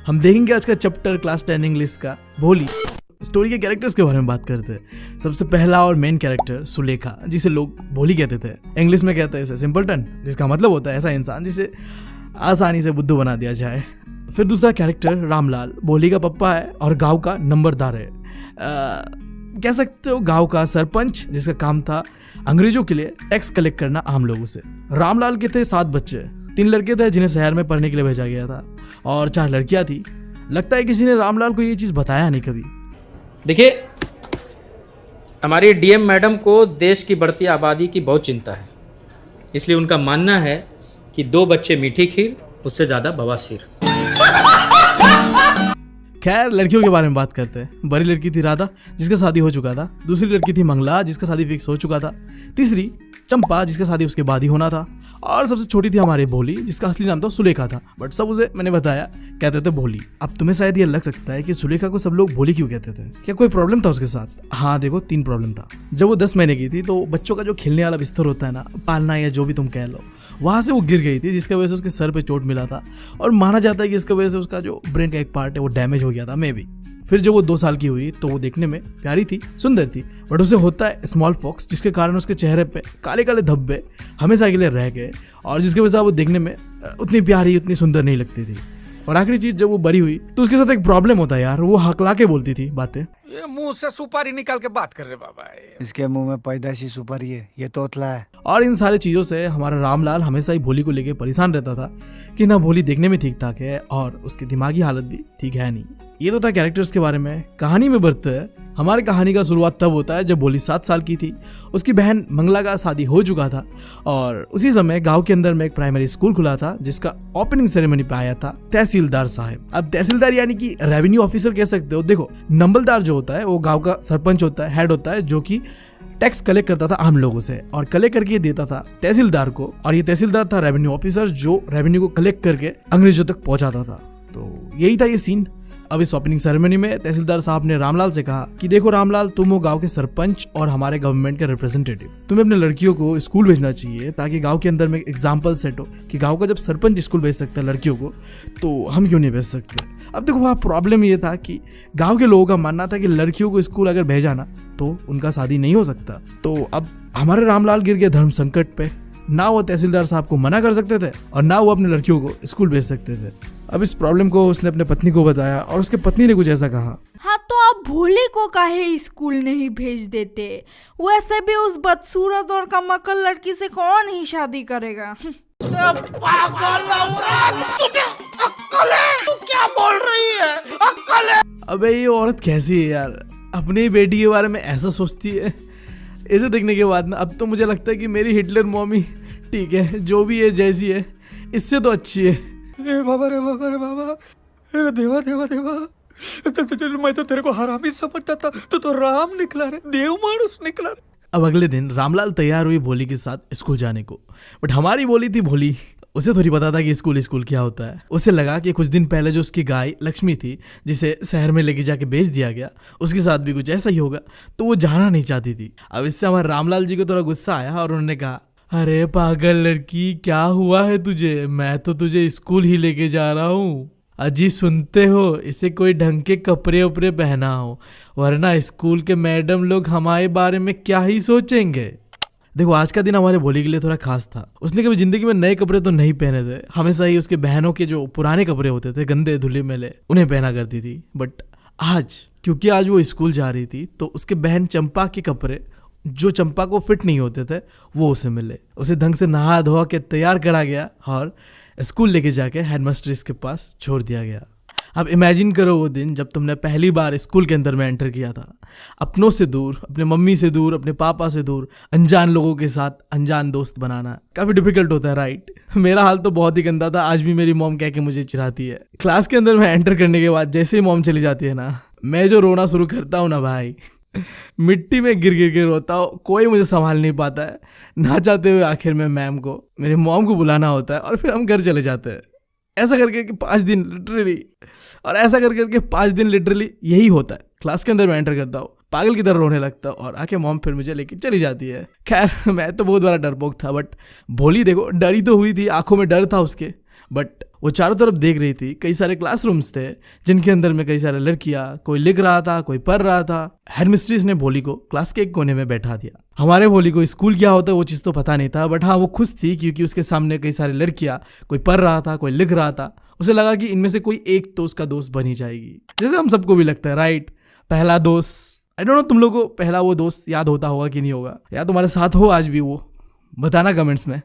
हम देखेंगे आज का चैप्टर क्लास 10 इंग्लिश का भोली। स्टोरी के कैरेक्टर्स के बारे में बात करते हैं। सबसे पहला और मेन कैरेक्टर सुलेखा, जिसे लोग भोली कहते थे। इंग्लिश में कहते हैं इसे सिंपलटन, जिसका मतलब होता है ऐसा इंसान जिसे आसानी से बुद्धू बना दिया जाए। फिर दूसरा कैरेक्टर रामलाल, भोली का पप्पा है और गांव का नंबरदार है। कह सकते हो गांव का सरपंच, जिसका काम था अंग्रेजों के लिए टैक्स कलेक्ट करना आम लोगों से। रामलाल के थे 7 बच्चे, 3 लड़के थे जिन्हें शहर में पढ़ने के लिए भेजा गया था और 4 लड़कियां थी। लगता है किसी ने रामलाल को ये चीज बताया नहीं कभी। देखिए, हमारी डीएम मैडम को देश की बढ़ती आबादी की बहुत चिंता है, इसलिए उनका मानना है कि 2 बच्चे मीठी खीर, उससे ज़्यादा बवासीर। खैर, लड़कियों के बारे में बात करते हैं। बड़ी लड़की थी राधा, जिसका शादी हो चुका था। दूसरी लड़की थी मंगला, जिसका शादी फिक्स हो चुका था। तीसरी चंपा, जिसका शादी उसके बाद ही होना था। और सबसे छोटी थी हमारी भोली, जिसका असली नाम था सुलेखा था, बट सब उसे मैंने बताया कहते थे भोली। अब तुम्हें शायद ये लग सकता है कि सुलेखा को सब लोग भोली क्यों कहते थे, क्या कोई प्रॉब्लम था उसके साथ? हाँ देखो, 3 प्रॉब्लम था। जब वो 10 महीने की थी तो बच्चों का जो खेलने वाला बिस्तर होता है ना, पालना या जो भी तुम कह लो, वहां से वो गिर गई थी, जिसकी वजह से उसके सर पे चोट मिला था और माना जाता है कि इसकी वजह से उसका जो ब्रेन का एक पार्ट है वो डैमेज हो गया था मे बी। फिर जब वो 2 साल की हुई तो वो देखने में प्यारी थी, सुंदर थी, बट उसे होता है स्मॉल फॉक्स, जिसके कारण उसके चेहरे पे काले काले धब्बे हमेशा के लिए रह गए और जिसकी वजह से वो देखने में उतनी प्यारी, उतनी सुंदर नहीं लगती थी। और आखिरी चीज, जब वो बड़ी हुई तो उसके साथ एक प्रॉब्लम होता है यार, वो हकला के बोलती थी बातें। ये मुंह से सुपारी निकाल के बात कर रहे बाबा। इसके मुंह में पैदाइशी सुपारी है, ये तोतला है। और इन सारी चीजों से हमारा रामलाल हमेशा ही भोली को लेके परेशान रहता था कि ना भोली देखने में ठीक ठाक है और उसकी दिमागी हालत भी ठीक है नहीं। ये तो था कैरेक्टर्स के बारे में। कहानी में बढ़ते हैं। हमारी कहानी का शुरुआत तब होता है जब भोली 7 साल की थी। उसकी बहन मंगला का शादी हो चुका था और उसी समय गांव के अंदर में एक प्राइमरी स्कूल खुला था, जिसका ओपनिंग सेरेमनी पे आया था तहसीलदार साहब। अब तहसीलदार यानी कि रेवेन्यू ऑफिसर कह सकते हो। देखो, नंबलदार जो होता है वो गांव का सरपंच होता है, हेड होता है, जो कि टैक्स कलेक्ट करता था आम लोगों से और कलेक्ट करके देता था तहसीलदार को। और ये तहसीलदार था रेवेन्यू ऑफिसर, जो रेवेन्यू को कलेक्ट करके अंग्रेजों तक पहुंचाता था। तो यही था ये सीन। अब इस ओपनिंग सेरेमनी में तहसीलदार साहब ने रामलाल से कहा कि देखो रामलाल, तुम हो गांव के सरपंच और हमारे गवर्नमेंट के रिप्रेजेंटेटिव। तुम्हें अपने लड़कियों को स्कूल भेजना चाहिए ताकि गांव के अंदर में एग्जाम्पल सेट हो कि गांव का जब सरपंच स्कूल भेज सकता है लड़कियों को, तो हम क्यों नहीं भेज सकते। अब देखो, वहाँ प्रॉब्लम ये था कि गाँव के लोगों का मानना था कि लड़कियों को स्कूल अगर भेजा ना तो उनका शादी नहीं हो सकता। तो अब हमारे रामलाल गिर गए धर्म संकट पे। ना वो तहसीलदार साहब को मना कर सकते थे और ना वो अपनी लड़कियों को स्कूल भेज सकते थे। अब इस प्रॉब्लम को उसने अपने पत्नी को बताया और उसके पत्नी ने कुछ ऐसा कहा, हाँ तो आप भोले को काहे स्कूल नहीं भेज देते? वैसे भी उस बदसूरत और कमकल लड़की से कौन ही शादी करेगा? पागल औरत, तुझे अक्ल है? तू क्या बोल रही है? अक्ल है? अबे ये औरत कैसी है यार, अपनी बेटी के बारे में ऐसा सोचती है। इसे देखने के बाद ना अब तो मुझे लगता है कि मेरी हिटलर मॉमी ठीक है, जो भी है जैसी है इससे तो अच्छी है। रे बाबा, रे बाबा, रे बाबा, अरे देवा देवा देवा, मैं तो तेरे को हरामी समझता था, तो राम निकला रे, देव मानुस निकला रे। अब अगले दिन रामलाल तैयार हुई भोली के साथ स्कूल जाने को, बट हमारी भोली थी भोली, उसे थोड़ी पता था कि स्कूल क्या होता है। उसे लगा कि कुछ दिन पहले जो उसकी गाय लक्ष्मी थी, जिसे शहर में लेके जाके बेच दिया गया, उसके साथ भी कुछ ऐसा ही होगा, तो वो जाना नहीं चाहती थी। अब इससे हमारे रामलाल जी को थोड़ा गुस्सा आया और उन्होंने कहा, अरे पागल लड़की, क्या हुआ है तुझे? मैं तो तुझे स्कूल ही लेके जा रहा हूँ। अजी सुनते हो, इसे कोई ढंग के कपड़े उपड़े पहनाओ, वरना स्कूल के मैडम लोग हमारे बारे में क्या ही सोचेंगे। देखो, आज का दिन हमारे भोली के लिए थोड़ा खास था। उसने कभी जिंदगी में नए कपड़े तो नहीं पहने थे, हमेशा ही उसके बहनों के जो पुराने कपड़े होते थे, गंदे धुले मैले, उन्हें पहना करती थी। बट आज, क्योंकि आज वो स्कूल जा रही थी, तो उसके बहन चंपा के कपड़े जो चंपा को फिट नहीं होते थे वो उसे मिले। उसे ढंग से नहा धोआ के तैयार करा गया और स्कूल लेके जाके हेडमास्टर्स के पास छोड़ दिया गया। अब इमेजिन करो वो दिन जब तुमने पहली बार स्कूल के अंदर में एंटर किया था, अपनों से दूर, अपने मम्मी से दूर, अपने पापा से दूर, अनजान लोगों के साथ अनजान दोस्त बनाना काफी डिफिकल्ट होता है, राइट? मेरा हाल तो बहुत ही गंदा था। आज भी मेरी मॉम कह के मुझे चिढ़ाती है। क्लास के अंदर में एंटर करने के बाद जैसे ही मॉम चली जाती है ना, मैं जो रोना शुरू करता हूँ ना भाई, मिट्टी में गिर गिर के रोता हूँ। कोई मुझे संभाल नहीं पाता है। ना चाहते हुए आखिर में मैम को, मेरी मॉम को बुलाना होता है और फिर हम घर चले जाते हैं। ऐसा करके कि 5 दिन लिटरली, और ऐसा कर करके 5 दिन लिटरली यही होता है। क्लास के अंदर मैं एंटर करता हूँ, पागल की तरह रोने लगता हूँ और आके मॉम फिर मुझे लेके चली जाती है। खैर, मैं तो बहुत बड़ा डरपोक था, बट भोली देखो डरी तो हुई थी, आंखों में डर था उसके, बट वो चारों तरफ देख रही थी। कई सारे क्लासरूम्स थे जिनके अंदर में कई सारे लड़कियां, कोई लिख रहा था, कोई पढ़ रहा था। हेडमिस्ट्रेस ने भोली को क्लास के एक कोने में बैठा दिया। हमारे भोली को स्कूल क्या होता है वो चीज़ तो पता नहीं था, बट हाँ वो खुश थी क्योंकि उसके सामने कई सारी लड़कियां, कोई पढ़ रहा था, कोई लिख रहा था। उसे लगा कि इनमें से कोई एक तो उसका दोस्त बन ही जाएगी, जैसे हम सबको भी लगता है, राइट? पहला दोस्त। आई डोंट नो तुम लोगों को पहला वो दोस्त याद होता होगा कि नहीं होगा, या तुम्हारे साथ हो आज भी वो, बताना कमेंट्स में।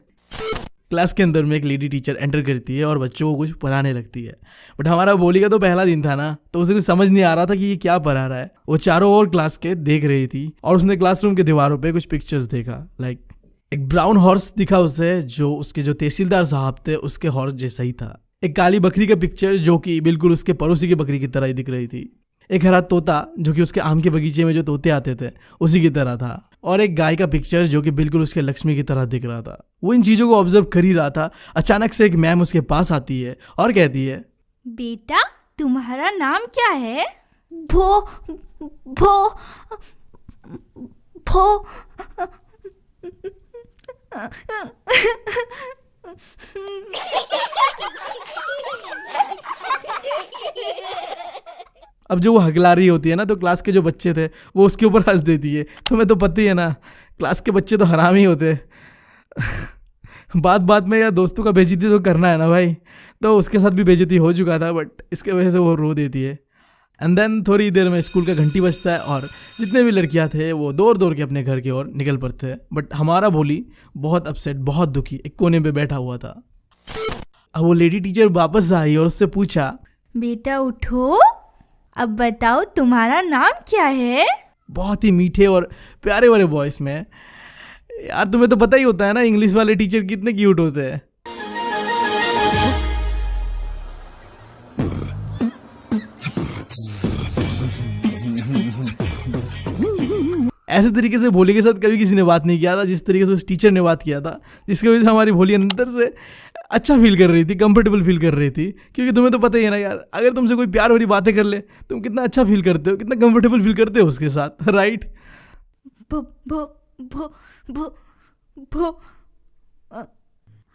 क्लास के अंदर में एक लेडी टीचर एंटर करती है और बच्चों को कुछ पढ़ाने लगती है। बट हमारा भोली का तो पहला दिन था ना, तो उसे कुछ समझ नहीं आ रहा था कि ये क्या पढ़ा रहा है। वो चारों ओर क्लास के देख रही थी और उसने क्लासरूम के दीवारों पे कुछ पिक्चर्स देखा। लाइक एक ब्राउन हॉर्स दिखा उसे, जो उसके जो तहसीलदार साहब थे उसके हॉर्स जैसा ही था। एक काली बकरी का पिक्चर जो कि बिल्कुल उसके पड़ोसी की बकरी की तरह ही दिख रही थी। एक हरा तोता जो कि उसके आम के बगीचे में जो तोते आते थे उसी की तरह था। और एक गाय का पिक्चर जो कि बिल्कुल उसके लक्ष्मी की तरह दिख रहा था। वो इन चीज़ों को ऑब्जर्व कर ही रहा था। अचानक से एक मैम उसके पास आती है और कहती है, बेटा तुम्हारा नाम क्या है? भो भो भो अब जो वो हकला रही होती है ना, तो क्लास के जो बच्चे थे वो उसके ऊपर हंस देती है। तुम्हें तो पता ही है ना, क्लास के बच्चे तो हरामी होते बात बात में या दोस्तों का बेइज्जती तो करना है ना भाई। तो उसके साथ भी बेइज्जती हो चुका था, बट इसके वजह से वो रो देती है। एंड देन थोड़ी देर में स्कूल का घंटी बजता है और जितने भी लड़कियां थे वो दौड़ दौड़ के अपने घर की ओर निकल पड़ते हैं। बट हमारा भोली बहुत अपसेट, बहुत दुखी एक कोने पे बैठा हुआ था। अब वो लेडी टीचर वापस आई और उससे पूछा, बेटा उठो, अब बताओ तुम्हारा नाम क्या है? बहुत ही मीठे और प्यारे वाले वॉइस में। यार तुम्हें तो पता ही होता है ना, इंग्लिश वाले टीचर कितने क्यूट होते हैं। ऐसे तरीके से भोली के साथ कभी किसी ने बात नहीं किया था जिस तरीके से उस टीचर ने बात किया था, जिसकी वजह से हमारी भोली अंदर से अच्छा फील कर रही थी, कंफर्टेबल फील कर रही थी। क्योंकि तुम्हें तो पता ही है ना यार, अगर तुमसे कोई प्यार भरी बातें कर ले तुम कितना अच्छा फील करते हो, कितना कंफर्टेबल फील करते हो उसके साथ, राइट? भो भो भो भो भो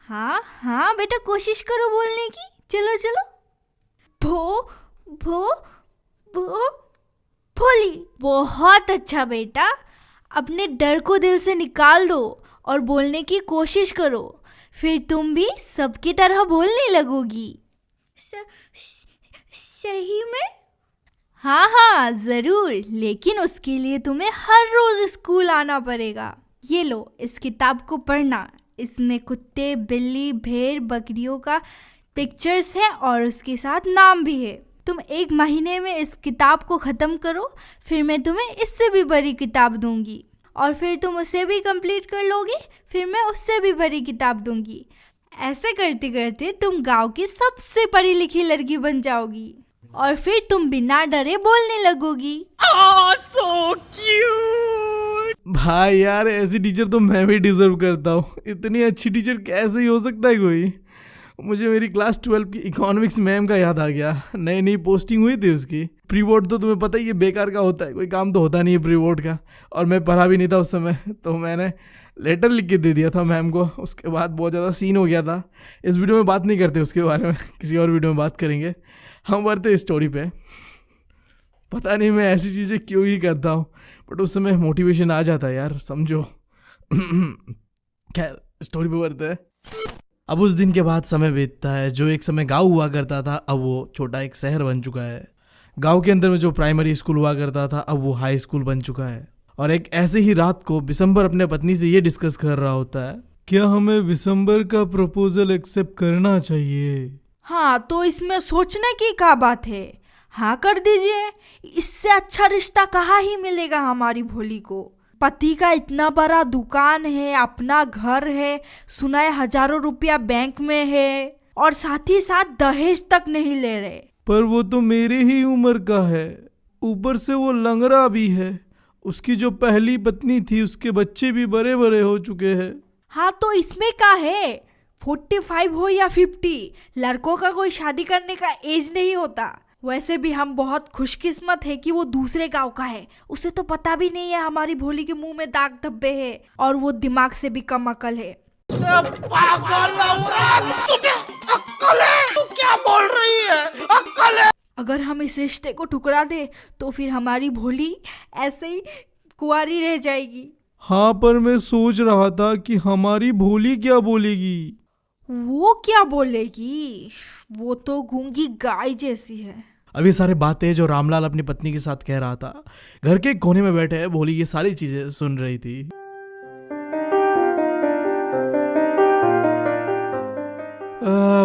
हाँ हाँ बेटा कोशिश करो बोलने की, चलो चलो। भो भो भो भोली। बहुत अच्छा बेटा, अपने डर को दिल से निकाल दो और बोलने की कोशिश करो, फिर तुम भी सबकी तरह बोलने लगोगी। सही में? हाँ हाँ ज़रूर, लेकिन उसके लिए तुम्हें हर रोज़ स्कूल आना पड़ेगा। ये लो इस किताब को पढ़ना, इसमें कुत्ते, बिल्ली, भेड़, बकरियों का पिक्चर्स है और उसके साथ नाम भी है। तुम 1 महीने में इस किताब को ख़त्म करो, फिर मैं तुम्हें इससे भी बड़ी किताब दूंगी और फिर तुम उसे भी कंप्लीट कर लोगे, फिर मैं उससे भी बड़ी किताब दूंगी। ऐसे करते करते तुम गांव की सबसे पढ़ी लिखी लड़की बन जाओगी और फिर तुम बिना डरे बोलने लगोगी। सो क्यूट भाई यार, ऐसी टीचर तो मैं भी डिजर्व करता हूँ। इतनी अच्छी टीचर कैसे ही हो सकता है कोई। मुझे मेरी क्लास 12 की इकोनॉमिक्स मैम का याद आ गया। नई नई पोस्टिंग हुई थी उसकी। प्री बोर्ड तो तुम्हें पता ही है बेकार का होता है, कोई काम तो होता नहीं है प्री बोर्ड का, और मैं पढ़ा भी नहीं था उस समय, तो मैंने लेटर लिख के दे दिया था मैम को। उसके बाद बहुत ज़्यादा सीन हो गया था। इस वीडियो में बात नहीं करते उसके बारे में, किसी और वीडियो में बात करेंगे। हम बढ़ते स्टोरी पे। पता नहीं मैं ऐसी चीज़ें क्यों ही करता हूँ, बट उस समय मोटिवेशन आ जाता है यार, समझो। खैर स्टोरी पे बढ़ते हैं। अब उस दिन के बाद समय बीतता है। जो एक समय गांव हुआ करता था अब वो छोटा एक शहर बन चुका है। गांव के अंदर में जो प्राइमरी स्कूल हुआ करता था अब वो हाई स्कूल बन चुका है। और एक ऐसे ही रात को विशंबर अपने पत्नी से ये डिस्कस कर रहा होता है, क्या हमें विशंबर का प्रपोजल एक्सेप्ट करना चाहिए? हाँ तो इसमें सोचने की क्या बात है, हाँ कर दीजिए। इससे अच्छा रिश्ता कहाँ ही मिलेगा हमारी भोली को। पति का इतना बड़ा दुकान है, अपना घर है, सुना है हजारों रुपया बैंक में है, और साथ ही साथ दहेज तक नहीं ले रहे। पर वो तो मेरे ही उम्र का है, ऊपर से वो लंगड़ा भी है। उसकी जो पहली पत्नी थी उसके बच्चे भी बड़े बड़े हो चुके हैं। हाँ तो इसमें क्या है, 45 हो या 50, लड़कों का कोई शादी करने का एज नहीं होता। वैसे भी हम बहुत खुशकिस्मत है कि वो दूसरे गांव का है, उसे तो पता भी नहीं है हमारी भोली के मुंह में दाग धब्बे है और वो दिमाग से भी कम अकल है। अगर हम इस रिश्ते को ठुकरा दे तो फिर हमारी भोली ऐसे ही कुंवारी रह जाएगी। हाँ, पर मैं सोच रहा था कि हमारी भोली क्या बोलेगी। वो क्या बोलेगी, वो तो गूंगी गाय जैसी है। अब ये सारी बातें जो रामलाल अपनी पत्नी के साथ कह रहा था, घर के कोने में बैठे भोली ये सारी चीजें सुन रही थी।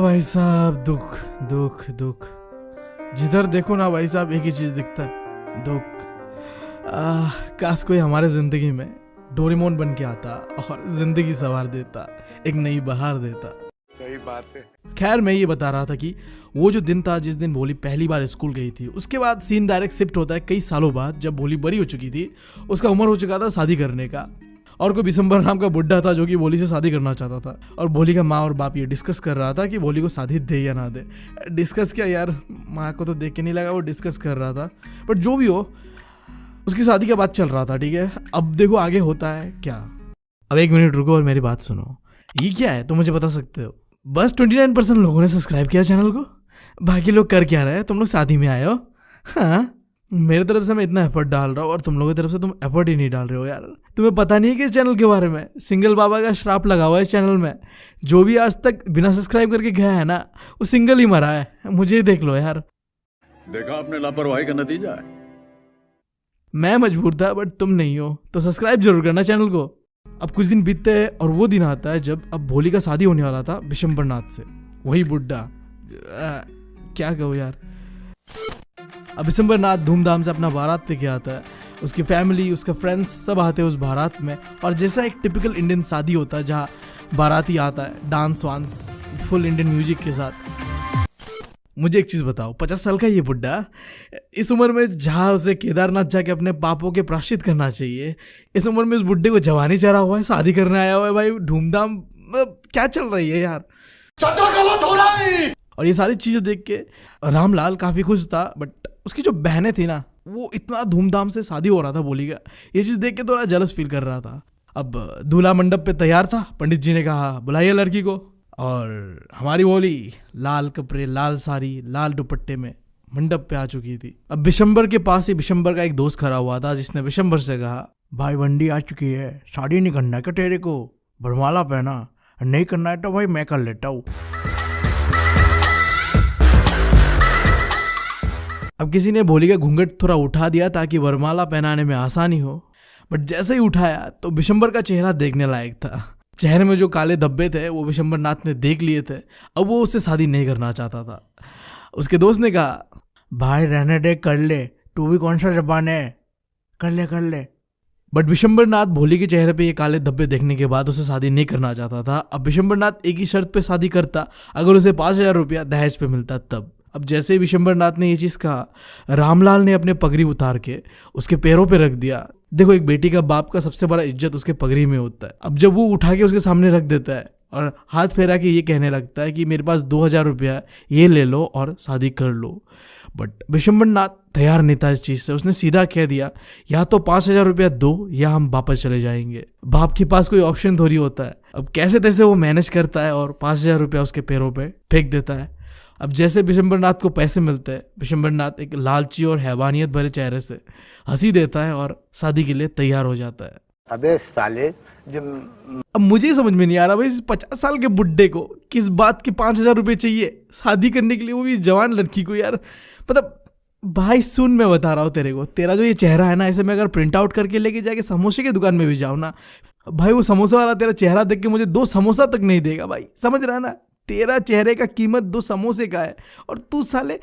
भाई साहब, दुख दुख दुख, जिधर देखो ना भाई साहब एक ही चीज दिखता है, दुख। काश कोई हमारे जिंदगी में डोरेमोन बन के आता और जिंदगी संवार देता, एक नई बहार देता। सही बात है। खैर, मैं ये बता रहा था कि वो जो दिन था जिस दिन भोली पहली बार स्कूल गई थी, उसके बाद सीन डायरेक्ट शिफ्ट होता है कई सालों बाद, जब भोली बड़ी हो चुकी थी, उसका उम्र हो चुका था शादी करने का, और कोई बिशंबर नाम का बुड्ढा था जो कि भोली से शादी करना चाहता था। और भोली का माँ और बाप ये डिस्कस कर रहा था कि भोली को शादी दे या ना दे। डिस्कस क्या यार, माँ को तो देख के नहीं लगा वो डिस्कस कर रहा था, बट जो भी हो, उसकी शादी का बात चल रहा था, ठीक है। अब देखो आगे होता है क्या। अब 1 मिनट रुको और मेरी बात सुनो। ये क्या है, तुम मुझे बता सकते हो? बस 29% लोगों ने सब्सक्राइब किया चैनल को, बाकी लोग कर क्या रहे हैं? तुम लोग शादी में आए हो। हाँ, मेरे तरफ से मैं इतना एफर्ट डाल रहा हूँ और तुम लोगों की तरफ से तुम एफर्ट ही नहीं डाल रहे हो यार। तुम्हें पता नहीं है कि इस चैनल के बारे में सिंगल बाबा का श्राप लगा हुआ है इस चैनल में। जो भी आज तक बिना सब्सक्राइब करके गया है ना, वो सिंगल ही मरा है। मुझे देख लो यार। देखा आपने लापरवाही का नतीजा है। मैं मजबूर था बट तुम नहीं हो, तो सब्सक्राइब जरूर करना चैनल को। अब कुछ दिन बीतते हैं और वो दिन आता है जब अब भोली का शादी होने वाला था बिशंबर नाथ से, वही बुड्ढा। क्या कहूँ यार। अब बिशंबर नाथ धूमधाम से अपना बारात लेके आता है, उसकी फैमिली, उसका फ्रेंड्स सब आते हैं उस बारात में। और जैसा एक टिपिकल इंडियन शादी होता है जहाँ बाराती आता है डांस वांस फुल इंडियन म्यूजिक के साथ। मुझे एक चीज़ बताओ, 50 साल का ये बुड्ढा इस उम्र में जहाँ उसे केदारनाथ जाके अपने पापों के प्रायश्चित करना चाहिए, इस उम्र में उस बुड्ढे को जवानी चढ़ा हुआ है, शादी करने आया हुआ है भाई, धूमधाम। क्या चल रही है यार। और ये सारी चीज़ें देख के रामलाल काफ़ी खुश था, बट उसकी जो बहनें थी ना, वो इतना धूमधाम से शादी हो रहा था भोली का, ये चीज़ देख के थोड़ा जलस फील कर रहा था। अब दूल्हा मंडप पे तैयार था, पंडित जी ने कहा बुलाइए लड़की को, और हमारी भोली लाल कपड़े, लाल साड़ी, लाल दुपट्टे में मंडप पे आ चुकी थी। अब बिशंबर के पास ही बिशंबर का एक दोस्त खड़ा हुआ था, जिसने बिशंबर से कहा, भाई बंडी आ चुकी है, शादी नहीं करना है क्या तेरे को? बरमाला पहना, नहीं करना है तो भाई मैं कर लेता हूँ। अब किसी ने भोली का घूंघट थोड़ा उठा दिया ताकि वरमाला पहनाने में आसानी हो, बट जैसे ही उठाया तो बिशंबर का चेहरा देखने लायक था। चेहरे में जो काले धब्बे थे वो बिशंबर नाथ ने देख लिए थे। अब वो उससे शादी नहीं करना चाहता था। उसके दोस्त ने कहा, भाई रहने दे, कर ले, तू भी कौन सा जबान है, कर ले कर ले। बट बिशंबर नाथ भोली के चेहरे पे ये काले धब्बे देखने के बाद उसे शादी नहीं करना चाहता था। अब बिशंबर नाथ एक ही शर्त पे शादी करता, अगर उसे 5,000 रुपया दहेज पे मिलता तब। अब जैसे ही बिशंबर नाथ ने ये चीज़ कहा, रामलाल ने अपने पगड़ी उतार के उसके पैरों पे रख दिया। देखो, एक बेटी का बाप का सबसे बड़ा इज्जत उसके पगड़ी में होता है। अब जब वो उठा के उसके सामने रख देता है और हाथ फेरा के ये कहने लगता है कि मेरे पास 2,000 रुपया है, ये ले लो और शादी कर लो। बट बिशंबर नाथ तैयार नहीं था इस चीज़ से। उसने सीधा कह दिया, या तो 5,000 रुपया दो या हम वापस चले जाएंगे। बाप के पास कोई ऑप्शन थोड़ी होता है। अब कैसे तैसे वो मैनेज करता है और 5,000 रुपया उसके पैरों पे फेंक देता है। अब जैसे बिशंबर नाथ को पैसे मिलते हैं, बिशंबर नाथ एक लालची और हैवानियत भरे चेहरे से हंसी देता है और शादी के लिए तैयार हो जाता है। अबे साले, अब मुझे समझ में नहीं आ रहा भाई, इस 50 साल के बुड्ढे को किस बात के 5,000 रुपये चाहिए शादी करने के लिए, वो भी इस जवान लड़की को यार। मतलब भाई सुन, मैं बता रहा हूँ तेरे को, तेरा जो ये चेहरा है ना, ऐसे मैं अगर प्रिंट आउट करके लेके जाके समोसे की दुकान में भी जाऊँ ना भाई, वो समोसा वाला तेरा चेहरा देख के मुझे 2 समोसा तक नहीं देगा भाई। समझ रहा है ना, तेरा चेहरे का कीमत 2 समोसे का है और तू साले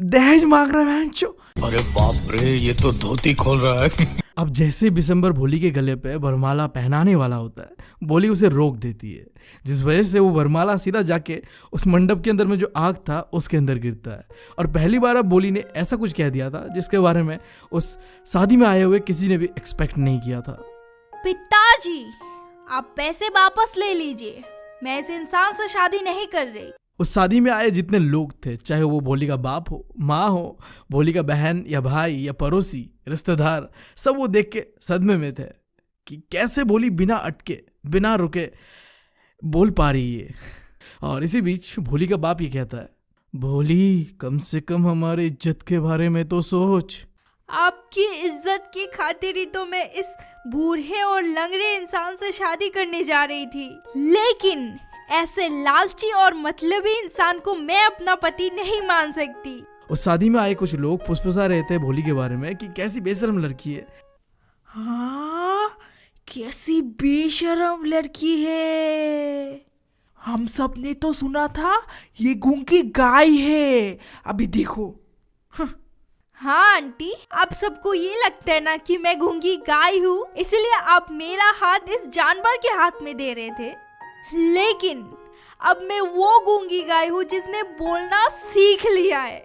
दहेज मांग रहा है। अरे बाप रे, ये तो धोती खोल रहा है। अब जैसे बिशंबर भोली के गले पे वरमाला पहनाने वाला होता है, भोली उसे रोक देती है, जिस वजह से वो वरमाला सीधा जाके उस मंडप के अंदर में जो आग था उसके अंदर गिरता है। और पहली बार अब भोली ने ऐसा कुछ कह दिया था जिसके बारे में उस शादी में आए हुए किसी ने भी एक्सपेक्ट नहीं किया था। पिताजी, आप पैसे वापस ले लीजिए, मैं इस इंसान से शादी नहीं कर रही। उस शादी में आए जितने लोग थे, चाहे वो भोली का बाप हो, माँ हो, भोली का बहन या भाई या पड़ोसी रिश्तेदार, सब वो देख के सदमे में थे कि कैसे भोली बिना अटके, बिना रुके, बोल पा रही है। और इसी बीच भोली का बाप ये कहता है, भोली कम से कम हमारी इज्जत के बारे में तो सोच। आपकी इज्जत की खातिर ही तो मैं इस बूढ़े और लंगड़े इंसान से शादी करने जा रही थी, लेकिन ऐसे लालची और मतलबी इंसान को मैं अपना पति नहीं मान सकती। उस शादी में आए कुछ लोग फुसफुसा रहे थे भोली के बारे में कि कैसी बेशरम लड़की है। हाँ, कैसी बेशरम लड़की है। हम सब ने तो सुना था ये गूंगी गाय है, अभी देखो। हाँ आंटी, आप सबको ये लगता है ना कि मैं गूंगी गाय हूँ, इसलिए आप मेरा हाथ इस जानवर के हाथ में दे रहे थे, लेकिन अब मैं वो गूंगी गाय हूँ जिसने बोलना सीख लिया है।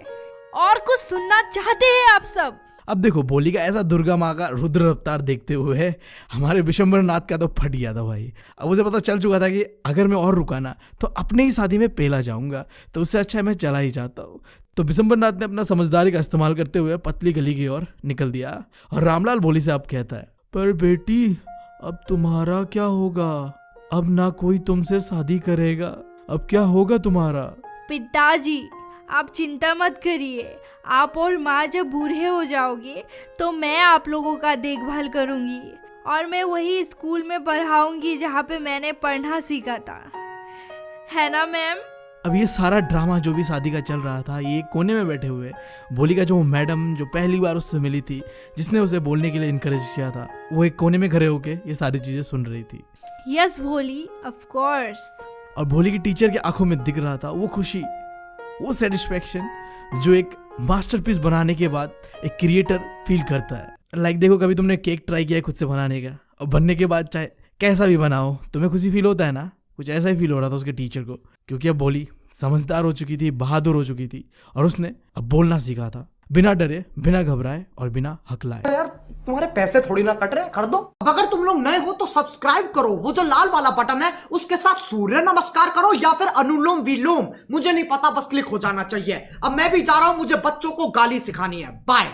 और कुछ सुनना चाहते हैं आप सब? अब देखो भोली का ऐसा दुर्गा माँ का रुद्र अवतार देखते हुए हमारे विशंबर नाथ का तो फट गया था भाई। अब उसे पता चल चुका था कि अगर मैं और रुका ना तो अपने ही शादी में पेला जाऊंगा, तो उससे अच्छा है मैं चला ही जाता हूँ। तो विशंबर नाथ ने अपना समझदारी का इस्तेमाल करते हुए पतली गली की ओर निकल दिया और रामलाल भोली से अब कहता है, पर बेटी अब तुम्हारा क्या होगा? अब ना कोई तुमसे शादी करेगा, अब क्या होगा तुम्हारा? पिताजी आप चिंता मत करिए, आप और माँ जब बूढ़े हो जाओगे तो मैं आप लोगों का देखभाल करूंगी और मैं वही स्कूल में पढ़ाऊंगी जहाँ पे मैंने पढ़ना सीखा था, है ना मैम? अब ये सारा ड्रामा जो भी शादी का चल रहा था, ये कोने में बैठे हुए भोली का जो मैडम जो पहली बार उससे मिली थी, जिसने उसे बोलने के लिए इनकरेज किया था, वो एक कोने में खड़े होके ये सारी चीजें सुन रही थी। यस भोली, ऑफ कोर्स। और भोली की टीचर की आंखों में दिख रहा था वो खुशी, वो सेटिस्फेक्शन जो एक मास्टरपीस बनाने के बाद एक क्रिएटर फील करता है। लाइक देखो, कभी तुमने केक ट्राई किया है खुद से बनाने का, और बनने के बाद चाहे कैसा भी बनाओ तुम्हें खुशी फील होता है ना, कुछ ऐसा ही फील हो रहा था उसके टीचर को, क्योंकि अब भोली समझदार हो चुकी थी, बहादुर हो चुकी थी और उसने अब बोलना सीखा था, बिना डरे, बिना घबराए और बिना हकलाए। यार तुम्हारे पैसे थोड़ी ना कट रहे, कर दो। अब अगर तुम लोग नए हो तो सब्सक्राइब करो, वो जो लाल वाला बटन है उसके साथ सूर्य नमस्कार करो या फिर अनुलोम विलोम, मुझे नहीं पता, बस क्लिक हो जाना चाहिए। अब मैं भी जा रहा हूं, मुझे बच्चों को गाली सिखानी है। बाय।